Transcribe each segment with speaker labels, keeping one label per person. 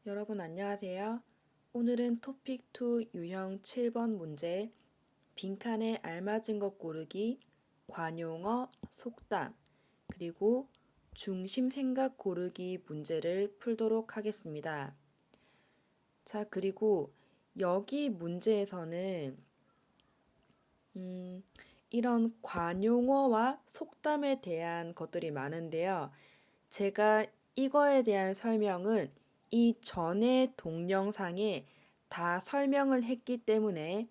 Speaker 1: 여러분 안녕하세요. 오늘은 토픽2 유형 7번 문제 빈칸에 알맞은 것 고르기, 관용어, 속담, 그리고 중심 생각 고르기 문제를 풀도록 하겠습니다. 자, 그리고 여기 문제에서는 이런 관용어와 속담에 대한 것들이 많은데요. 제가 이거에 대한 설명은 이 전의 동영상에 다 설명을 했기 때문에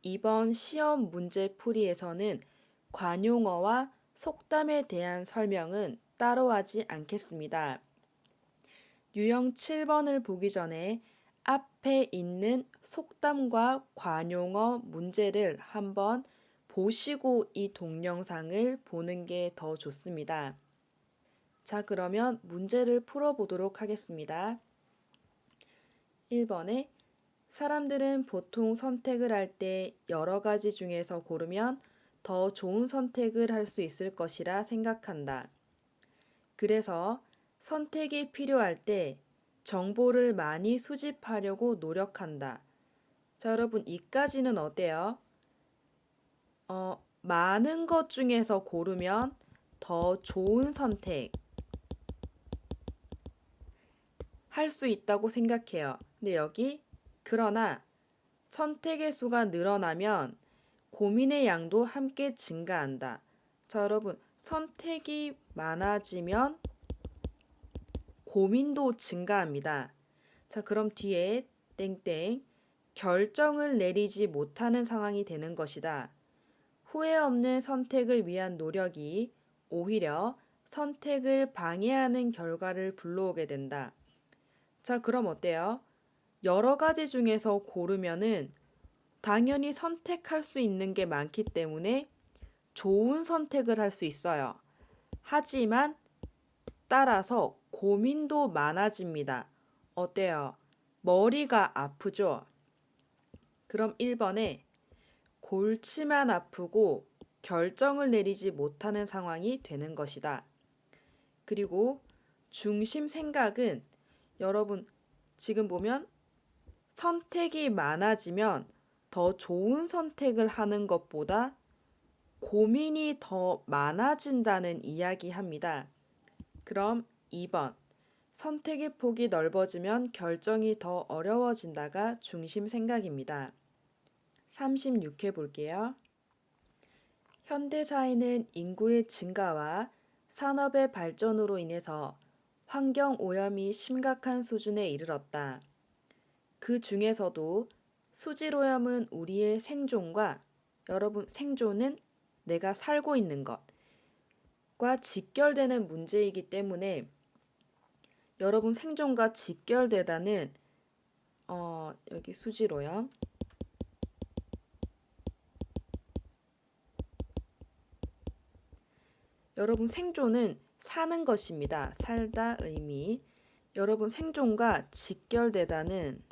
Speaker 1: 이번 시험 문제 풀이에서는 관용어와 속담에 대한 설명은 따로 하지 않겠습니다. 유형 7번을 보기 전에 앞에 있는 속담과 관용어 문제를 한번 보시고 이 동영상을 보는 게 더 좋습니다. 자, 그러면 문제를 풀어보도록 하겠습니다. 1번에 사람들은 보통 선택을 할 때 여러 가지 중에서 고르면 더 좋은 선택을 할 수 있을 것이라 생각한다. 그래서 선택이 필요할 때 정보를 많이 수집하려고 노력한다. 자, 여러분, 이까지는 어때요? 많은 것 중에서 고르면 더 좋은 선택 할 수 있다고 생각해요. 근데 여기 그러나 선택의 수가 늘어나면 고민의 양도 함께 증가한다. 자, 여러분, 선택이 많아지면 고민도 증가합니다. 자, 그럼 뒤에 땡땡 결정을 내리지 못하는 상황이 되는 것이다. 후회 없는 선택을 위한 노력이 오히려 선택을 방해하는 결과를 불러오게 된다. 자, 그럼 어때요? 여러 가지 중에서 고르면은 당연히 선택할 수 있는 게 많기 때문에 좋은 선택을 할 수 있어요. 하지만 따라서 고민도 많아집니다. 어때요? 머리가 아프죠? 그럼 1번에 골치만 아프고 결정을 내리지 못하는 상황이 되는 것이다. 그리고 중심 생각은 여러분 지금 보면 선택이 많아지면 더 좋은 선택을 하는 것보다 고민이 더 많아진다는 이야기합니다. 그럼 2번. 선택의 폭이 넓어지면 결정이 더 어려워진다가 중심 생각입니다. 36회 볼게요. 현대사회는 인구의 증가와 산업의 발전으로 인해서 환경 오염이 심각한 수준에 이르렀다. 그 중에서도 수질 오염은 우리의 생존과 여러분 생존은 내가 살고 있는 것과 직결되는 문제이기 때문에 여러분 생존과 직결되다는 여기 수질 오염 여러분 생존은 사는 것입니다. 살다 의미 여러분 생존과 직결되다는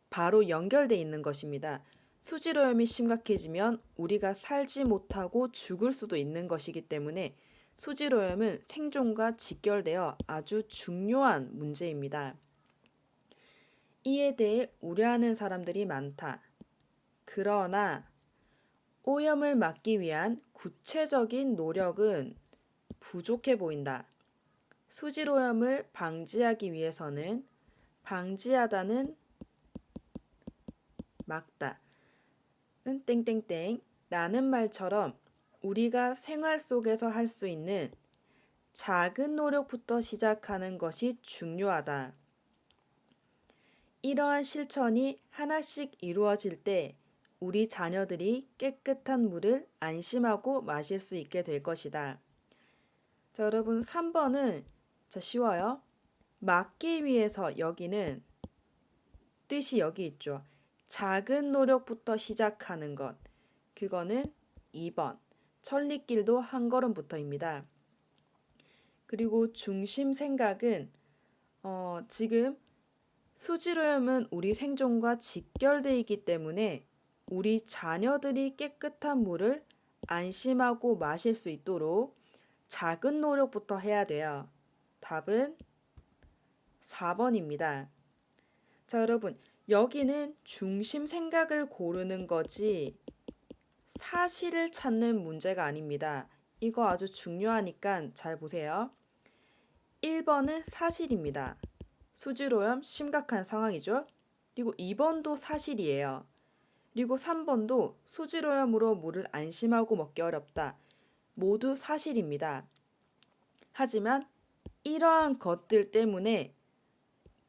Speaker 1: 바로 연결돼 있는 것입니다. 수질오염이 심각해지면 우리가 살지 못하고 죽을 수도 있는 것이기 때문에 수질오염은 생존과 직결되어 아주 중요한 문제입니다. 이에 대해 우려하는 사람들이 많다. 그러나 오염을 막기 위한 구체적인 노력은 부족해 보인다. 수질오염을 방지하기 위해서는 방지하다는 막다. 는 땡땡땡 라는 말처럼 우리가 생활 속에서 할 수 있는 작은 노력부터 시작하는 것이 중요하다. 이러한 실천이 하나씩 이루어질 때 우리 자녀들이 깨끗한 물을 안심하고 마실 수 있게 될 것이다. 자, 여러분 3번은 쉬워요. 막기 위해서 여기는 뜻이 여기 있죠. 작은 노력부터 시작하는 것. 그거는 2번. 천리길도 한 걸음부터입니다. 그리고 중심 생각은 지금 수질오염은 우리 생존과 직결되어 있기 때문에 우리 자녀들이 깨끗한 물을 안심하고 마실 수 있도록 작은 노력부터 해야 돼요. 답은 4번입니다. 자, 여러분, 여기는 중심 생각을 고르는 거지 사실을 찾는 문제가 아닙니다. 이거 아주 중요하니까 잘 보세요. 1번은 사실입니다. 수질오염 심각한 상황이죠. 그리고 2번도 사실이에요. 그리고 3번도 수질오염으로 물을 안심하고 먹기 어렵다. 모두 사실입니다. 하지만 이러한 것들 때문에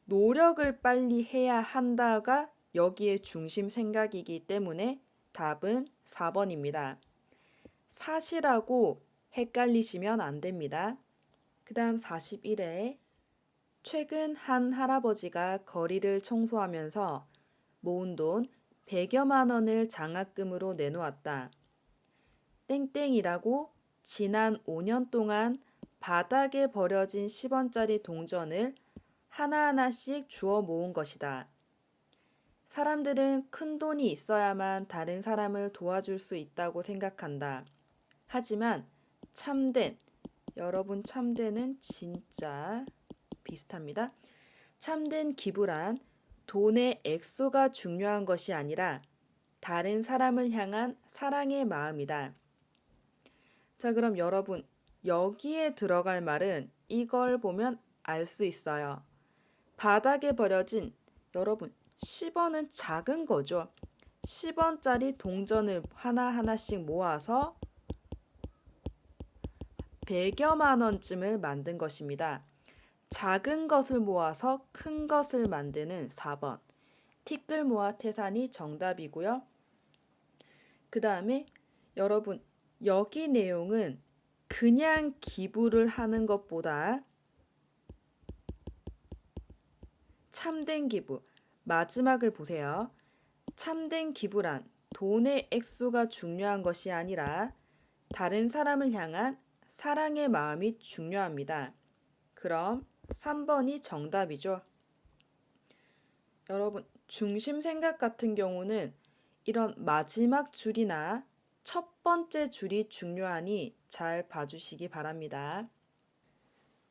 Speaker 1: 노력을 빨리 해야 한다가 여기에 중심 생각이기 때문에 답은 4번입니다. 사실하고 헷갈리시면 안 됩니다. 그 다음 41회 최근 한 할아버지가 거리를 청소하면서 모은 돈 100여만 원을 장학금으로 내놓았다. 땡땡이라고 지난 5년 동안 바닥에 버려진 10원짜리 동전을 하나하나씩 주워 모은 것이다. 사람들은 큰 돈이 있어야만 다른 사람을 도와줄 수 있다고 생각한다. 하지만 여러분 참된은 진짜 비슷합니다. 참된 기부란 돈의 액수가 중요한 것이 아니라 다른 사람을 향한 사랑의 마음이다. 자, 그럼 여러분 여기에 들어갈 말은 이걸 보면 알 수 있어요. 바닥에 버려진 여러분 10원은 작은 거죠. 10원짜리 동전을 하나하나씩 모아서 100여만 원쯤을 만든 것입니다. 작은 것을 모아서 큰 것을 만드는 4번. 티끌 모아 태산이 정답이고요. 그 다음에 여러분 여기 내용은 그냥 기부를 하는 것보다 참된 기부, 마지막을 보세요. 참된 기부란 돈의 액수가 중요한 것이 아니라 다른 사람을 향한 사랑의 마음이 중요합니다. 그럼 3번이 정답이죠. 여러분, 중심 생각 같은 경우는 이런 마지막 줄이나 첫 번째 줄이 중요하니 잘 봐주시기 바랍니다.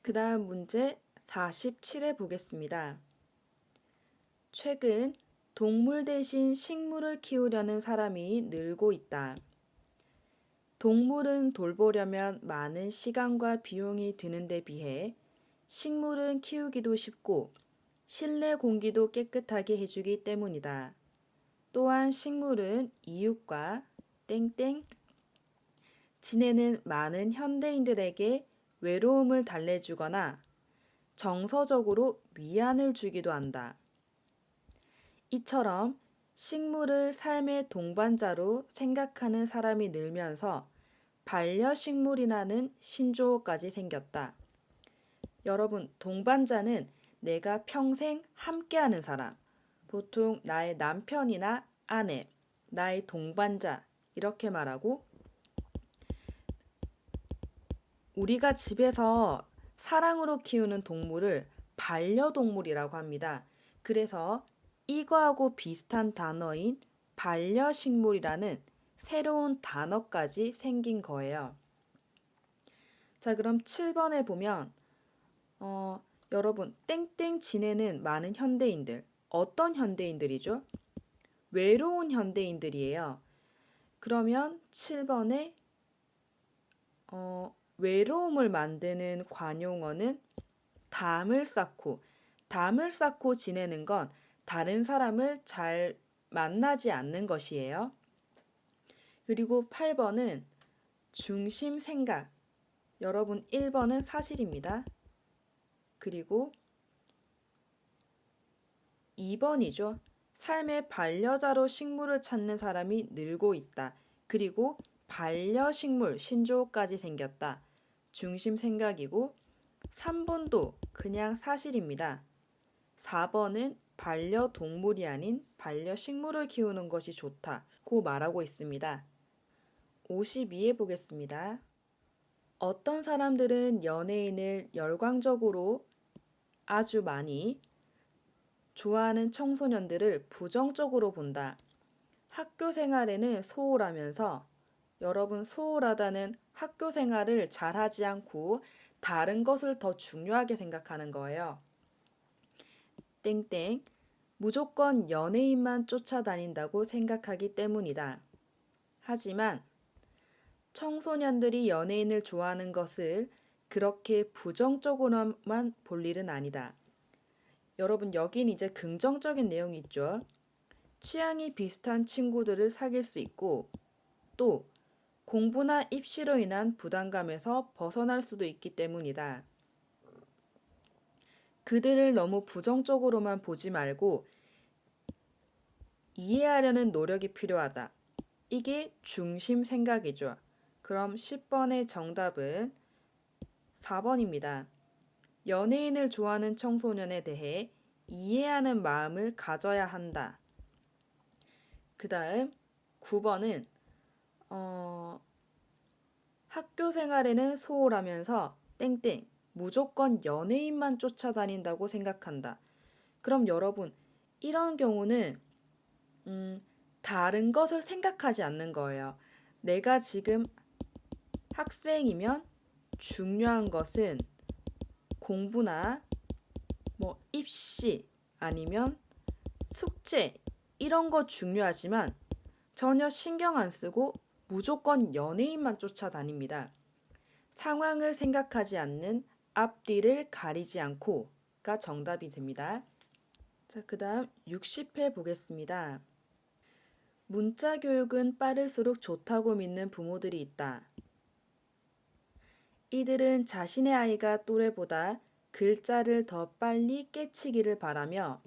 Speaker 1: 그 다음 문제 47회 보겠습니다. 최근 동물 대신 식물을 키우려는 사람이 늘고 있다. 동물은 돌보려면 많은 시간과 비용이 드는 데 비해 식물은 키우기도 쉽고 실내 공기도 깨끗하게 해주기 때문이다. 또한 식물은 이웃과 땡땡 지내는 많은 현대인들에게 외로움을 달래주거나 정서적으로 위안을 주기도 한다. 이처럼 식물을 삶의 동반자로 생각하는 사람이 늘면서 반려식물이라는 신조어까지 생겼다. 여러분, 동반자는 내가 평생 함께하는 사람, 보통 나의 남편이나 아내, 나의 동반자 이렇게 말하고 우리가 집에서 사랑으로 키우는 동물을 반려동물이라고 합니다. 그래서 이거하고 비슷한 단어인 반려식물이라는 새로운 단어까지 생긴 거예요. 자, 그럼 7번에 보면 여러분 땡땡 지내는 많은 현대인들 어떤 현대인들이죠? 외로운 현대인들이에요. 그러면 7번에 외로움을 만드는 관용어는 담을 쌓고 지내는 건 다른 사람을 잘 만나지 않는 것이에요. 그리고 8번은 중심 생각. 여러분 1번은 사실입니다. 그리고 2번이죠. 삶의 반려자로 식물을 찾는 사람이 늘고 있다. 그리고 반려식물 신조어까지 생겼다. 중심 생각이고 3번도 그냥 사실입니다. 4번은 반려동물이 아닌 반려식물을 키우는 것이 좋다고 말하고 있습니다. 52에 보겠습니다. 어떤 사람들은 연예인을 열광적으로 아주 많이 좋아하는 청소년들을 부정적으로 본다. 학교 생활에는 소홀하면서 여러분 소홀하다는 학교 생활을 잘하지 않고 다른 것을 더 중요하게 생각하는 거예요. 땡땡 무조건 연예인만 쫓아다닌다고 생각하기 때문이다. 하지만 청소년들이 연예인을 좋아하는 것을 그렇게 부정적으로만 볼 일은 아니다. 여러분, 여긴 이제 긍정적인 내용이 있죠. 취향이 비슷한 친구들을 사귈 수 있고, 또 공부나 입시로 인한 부담감에서 벗어날 수도 있기 때문이다. 그들을 너무 부정적으로만 보지 말고 이해하려는 노력이 필요하다. 이게 중심 생각이죠. 그럼 10번의 정답은 4번입니다. 연예인을 좋아하는 청소년에 대해 이해하는 마음을 가져야 한다. 그 다음 9번은 학교 생활에는 소홀하면서 땡땡 무조건 연예인만 쫓아다닌다고 생각한다. 그럼 여러분, 이런 경우는 다른 것을 생각하지 않는 거예요. 내가 지금 학생이면 중요한 것은 공부나 뭐 입시 아니면 숙제 이런 거 중요하지만 전혀 신경 안 쓰고 무조건 연예인만 쫓아다닙니다. 상황을 생각하지 않는 앞뒤를 가리지 않고가 정답이 됩니다. 자, 그다음 60회 보겠습니다. 문자 교육은 빠를수록 좋다고 믿는 부모들이 있다. 이들은 자신의 아이가 또래보다 글자를 더 빨리 깨치기를 바라며,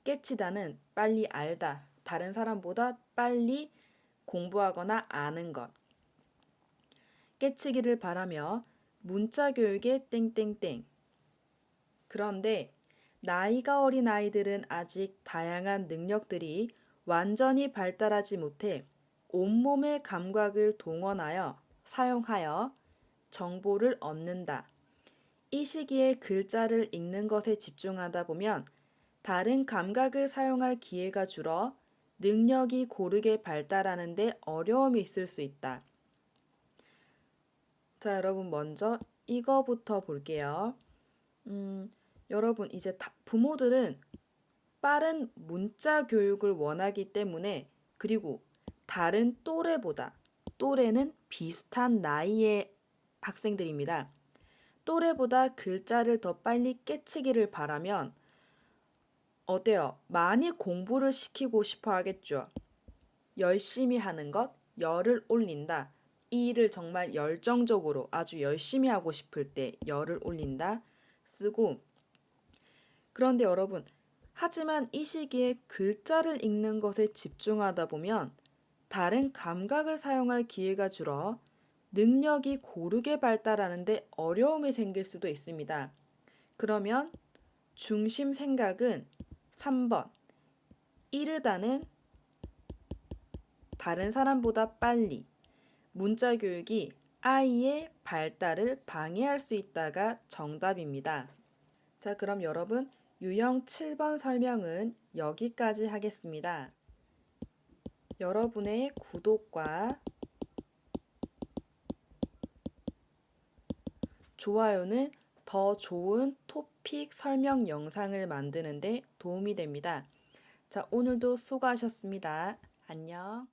Speaker 1: 깨치다는 빨리 알다, 다른 사람보다 빨리 공부하거나 아는 것. 깨치기를 바라며 문자 교육에 땡땡땡. 그런데 나이가 어린 아이들은 아직 다양한 능력들이 완전히 발달하지 못해 온몸의 감각을 동원하여 사용하여 정보를 얻는다. 이 시기에 글자를 읽는 것에 집중하다 보면 다른 감각을 사용할 기회가 줄어 능력이 고르게 발달하는 데 어려움이 있을 수 있다. 자, 여러분 먼저 이거부터 볼게요. 여러분 이제 부모들은 빠른 문자 교육을 원하기 때문에, 그리고 다른 또래보다, 또래는 비슷한 나이의 학생들입니다. 또래보다 글자를 더 빨리 깨치기를 바라면 어때요? 많이 공부를 시키고 싶어 하겠죠. 열심히 하는 것, 열을 올린다. 이 일을 정말 열정적으로 아주 열심히 하고 싶을 때 열을 올린다 쓰고, 그런데 여러분, 하지만 이 시기에 글자를 읽는 것에 집중하다 보면 다른 감각을 사용할 기회가 줄어 능력이 고르게 발달하는데 어려움이 생길 수도 있습니다. 그러면 중심 생각은 3번. 이르다는 다른 사람보다 빨리. 문자 교육이 아이의 발달을 방해할 수 있다가 정답입니다. 자, 그럼 여러분 유형 7번 설명은 여기까지 하겠습니다. 여러분의 구독과 좋아요는 더 좋은 토픽 설명 영상을 만드는 데 도움이 됩니다. 자, 오늘도 수고하셨습니다. 안녕.